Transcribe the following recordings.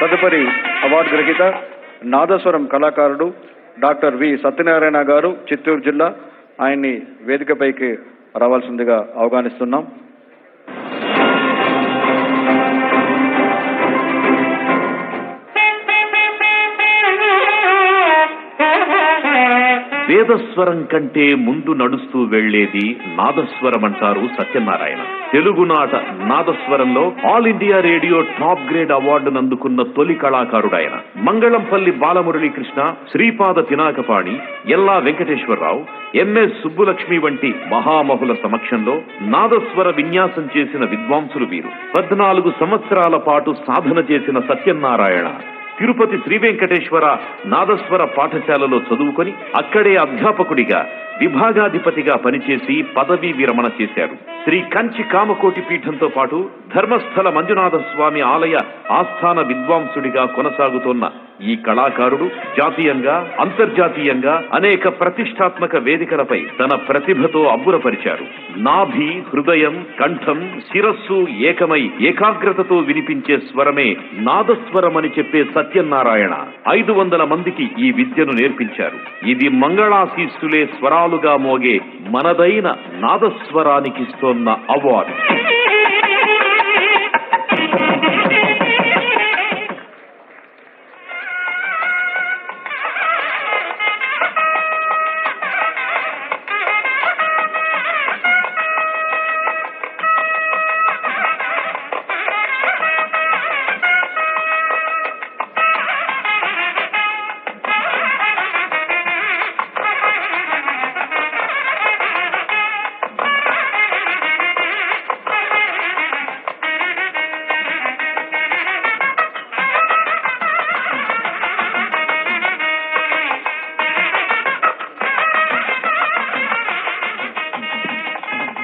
తదుపరి అవార్డు గ్రహీత నాదస్వరం కళాకారుడు డాక్టర్ వి సత్యనారాయణ గారు, చిత్తూరు జిల్లా. ఆయన్ని వేదికపైకి రావాల్సిందిగా ఆహ్వానిస్తున్నాం. వేదస్వరం కంటే ముందు నడుస్తూ వెళ్లేది నాదస్వరం అంటారు సత్యనారాయణ. తెలుగునాట నాదస్వరంలో All India Radio top grade అవార్డును అందుకున్న తొలి కళాకారుడాయన. మంగళంపల్లి బాలమురళీకృష్ణ, శ్రీపాద పినాకపాణి, ఎల్లా వెంకటేశ్వరరావు, ఎంఎస్ సుబ్బులక్ష్మి వంటి మహామహుల సమక్షంలో నాదస్వర విన్యాసం చేసిన విద్వాంసులు వీరు. 14 సంవత్సరాల పాటు సాధన చేసిన సత్యనారాయణ తిరుపతి శ్రీ వెంకటేశ్వర నాదస్వర పాఠశాలలో చదువుకొని అక్కడే అధ్యాపకుడిగా, విభాగాధిపతిగా పనిచేసి పదవీ విరమణ చేశారు. శ్రీ కంచి కామకోటి పీఠంతో పాటు ధర్మస్థల మంజునాథ స్వామి ఆలయ ఆస్థాన విద్వాంసుడిగా కొనసాగుతోన్న ఈ కళాకారుడు జాతీయంగా, అంతర్జాతీయంగా అనేక ప్రతిష్టాత్మక వేదికలపై తన ప్రతిభతో అబ్బురపరిచారు. నాభి, హృదయం, కంఠం, శిరస్సు ఏకమై ఏకాగ్రతతో వినిపించే స్వరమే నాదస్వరం అని చెప్పే సత్యనారాయణ 500 మందికి ఈ విద్యను నేర్పించారు. ఇది మంగళాశీస్సులే స్వరాలుగా మోగే మనదైన నాదస్వరానికిస్తోన్న అవార్డు.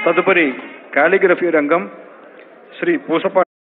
తదుపరి కాలిగ్రఫీ రంగం శ్రీ పూసప